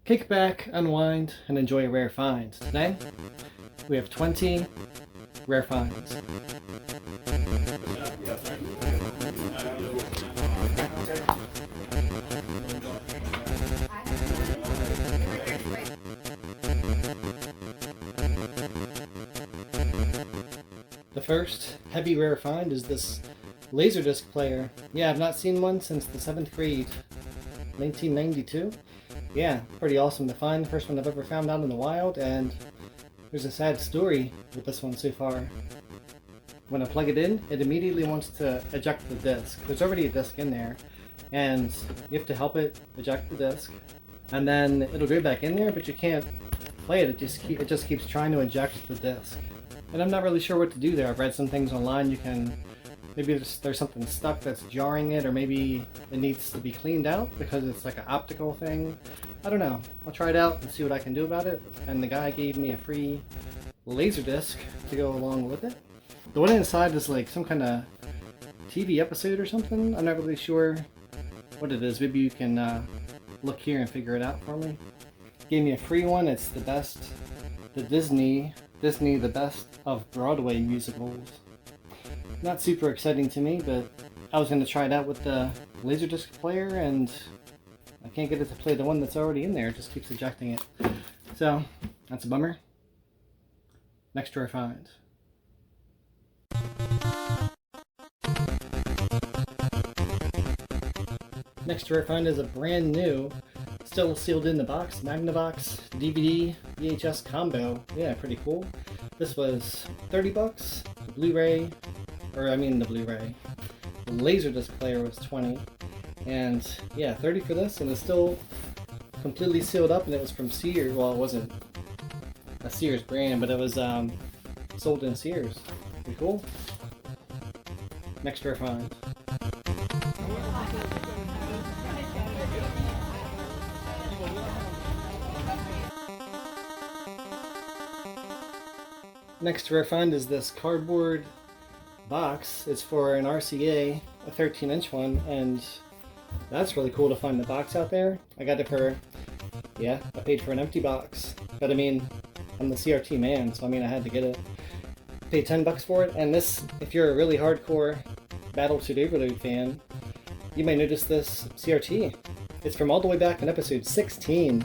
Kick back, unwind, and enjoy a rare find. Today, we have 20 rare finds. The first heavy rare find is this Laserdisc player. Yeah, I've not seen one since the 7th grade, 1992. Yeah, pretty awesome to find. First one I've ever found out in the wild, and there's a sad story with this one so far. When I plug it in, it immediately wants to eject the disc. There's already a disc in there, and you have to help it eject the disc, and then it'll go back in there, but you can't play it. It just keeps trying to eject the disc. And I'm not really sure what to do there. I've read some things online. You can, maybe there's something stuck that's jarring it, or maybe it needs to be cleaned out because it's like an optical thing. I don't know. I'll try it out and see what I can do about it. And the guy gave me a free Laserdisc to go along with it. The one inside is like some kind of TV episode or something. I'm not really sure what it is. Maybe you can look here and figure it out for me. Gave me a free one. It's the best, the Disney the best of Broadway musicals. Not super exciting to me, but I was going to try it out with the Laserdisc player, and I can't get it to play the one that's already in there. It just keeps ejecting it. So, that's a bummer. Next rare find. Next rare find is a brand new, still sealed in the box, Magnavox DVD VHS combo. Yeah, pretty cool. This was 30 bucks. The Blu-ray, the Laserdisc player was 20. And yeah, 30 for this, and it's still completely sealed up, and it was from Sears. Well, it wasn't a Sears brand, but it was sold in Sears. Pretty cool. Next rare find. Next rare find is this cardboard box. It's for an RCA, a 13-inch one, and that's really cool to find the box out there. I got it for, yeah, I paid for an empty box. But I mean, I'm the CRT man, so I mean I had to get it. Paid 10 bucks for it, and this, if you're a really hardcore Battletoads OVerload fan, you may notice this CRT. It's from all the way back in episode 16.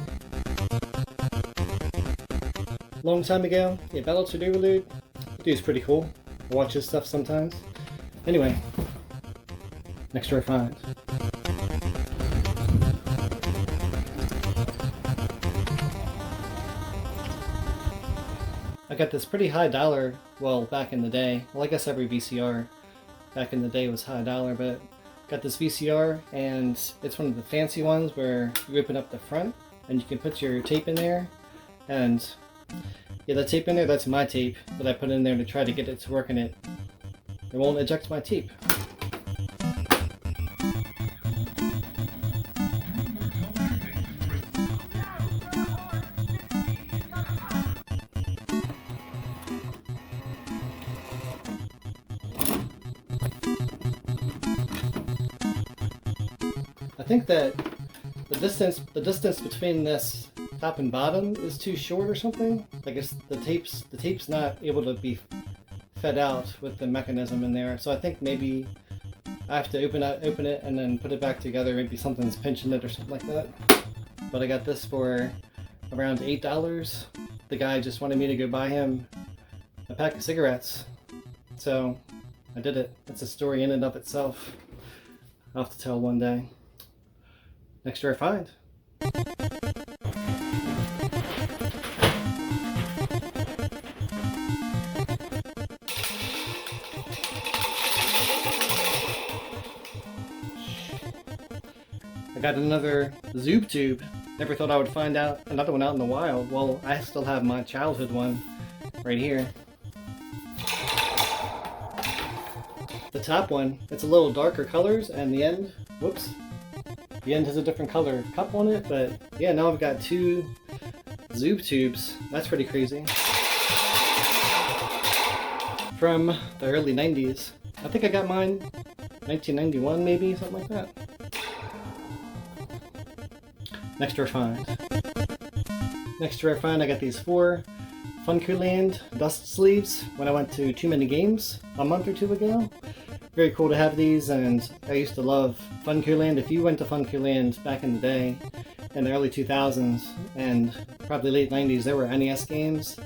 Long time ago. Yeah, Battletoads OVerload. Dude's pretty cool. I watch his stuff sometimes. Anyway, next rare find. I got this pretty high dollar, well, back in the day. Well, I guess every VCR back in the day was high dollar, but got this VCR, and it's one of the fancy ones where you open up the front and you can put your tape in there, and yeah, that tape in there, that's my tape that I put in there to try to get it to work, and it won't eject my tape. I think that the distance between this top and bottom is too short or something. I guess the tape's not able to be fed out with the mechanism in there. So I think maybe I have to open it and then put it back together. Maybe something's pinching it or something like that. But I got this for around $8. The guy just wanted me to go buy him a pack of cigarettes. So I did it. It's a story in and of itself. I'll have to tell one day. Next rare find. I got another Zube tube. Never thought I would find out another one out in the wild. Well, I still have my childhood one right here. The top one, it's a little darker colors, and the end, whoops, the end has a different color cup on it, but yeah, now I've got two Zube tubes. That's pretty crazy. From the early 90s. I think I got mine 1991 maybe, something like that. Next rare find. Next rare find, I got these 4 Funkerland dust sleeves when I went to Too Many Games a month or 2 ago. Very cool to have these, and I used to love Funkerland. If you went to Funkerland back in the day, in the early 2000s and probably late 90s, there were NES games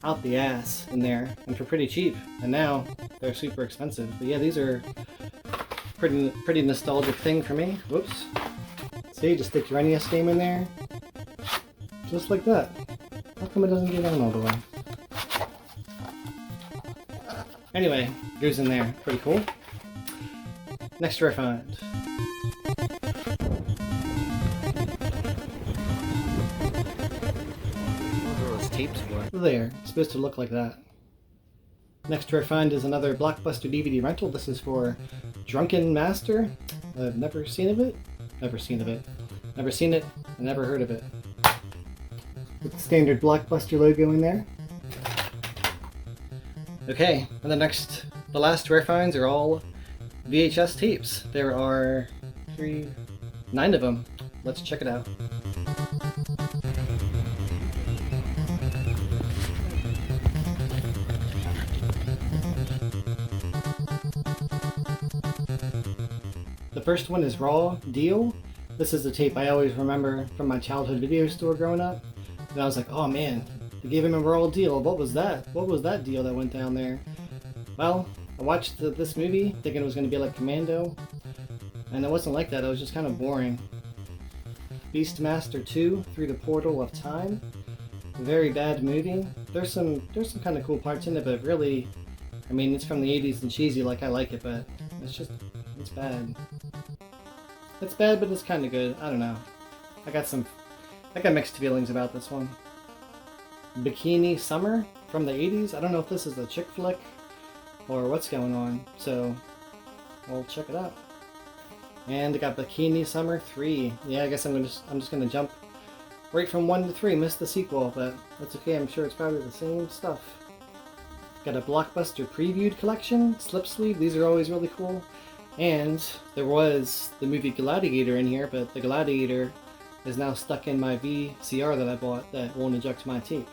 out the ass in there, and for pretty cheap. And now they're super expensive. But yeah, these are pretty nostalgic thing for me. Whoops. See, just stick your NES game in there, just like that. How come it doesn't get on all the way? Anyway, goes in there. Pretty cool. Next rare find. What are those tapes for? There. It's supposed to look like that. Next rare find is another Blockbuster DVD rental. This is for Drunken Master. I've never seen of it. Never seen of it. Never seen it. I never heard of it. With the standard Blockbuster logo in there. Okay, and the last rare finds are all VHS tapes. There are 9 of them. Let's check it out. The first one is Raw Deal. This is a tape I always remember from my childhood video store growing up. And I was like, oh man, they gave him a Raw Deal. What was that? What was that deal that went down there? Well, I watched this movie thinking it was going to be like Commando, and it wasn't like that. It was just kind of boring. Beastmaster 2, Through the Portal of Time. Very bad movie. There's some kind of cool parts in it, but really, I mean, it's from the 80s and cheesy like I like it, but it's bad. It's bad, but it's kind of good. I don't know. I got mixed feelings about this one. Bikini Summer from the 80s. I don't know if this is a chick flick or what's going on, so we'll check it out. And I got Bikini Summer 3. Yeah, I guess I'm just gonna jump right from 1 to 3. Missed the sequel, but that's okay. I'm sure it's probably the same stuff. Got a Blockbuster Previewed collection, slip sleeve. These are always really cool. And there was the movie Gladiator in here, but the Gladiator is now stuck in my VCR that I bought that won't eject my tape.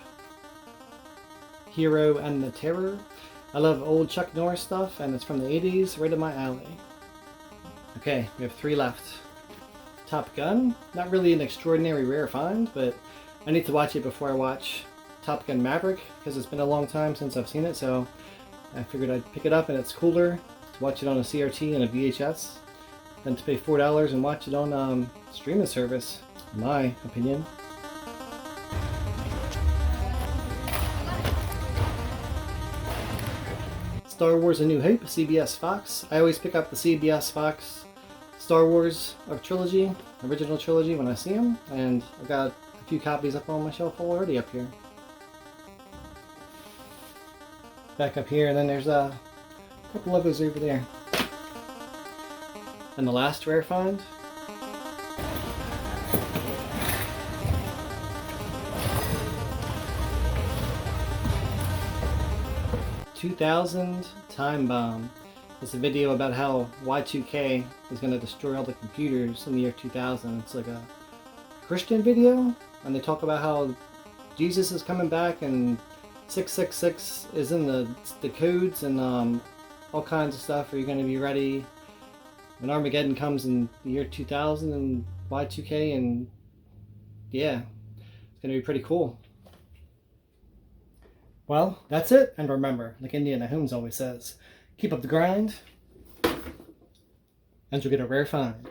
Hero and the Terror. I love old Chuck Norris stuff, and it's from the 80s, right in my alley. Okay, we have 3 left. Top Gun. Not really an extraordinary rare find, but I need to watch it before I watch Top Gun Maverick, because it's been a long time since I've seen it, so I figured I'd pick it up, and it's cooler to watch it on a CRT and a VHS than to pay $4 and watch it on streaming service, in my opinion. Star Wars A New Hope, CBS Fox. I always pick up the CBS Fox Star Wars trilogy, original trilogy, when I see them, and I've got a few copies up on my shelf already up here. Back up here, and then there's a couple others over there. And the last rare find. "2000 Time Bomb." It's a video about how Y2K is going to destroy all the computers in the year 2000. It's like a Christian video, and they talk about how Jesus is coming back and 666 is in the codes and all kinds of stuff. Are you going to be ready when Armageddon comes in the year 2000 and Y2K? And yeah, it's going to be pretty cool. Well, that's it. And remember, like Indiana Holmes always says, keep up the grind, and you'll get a rare find.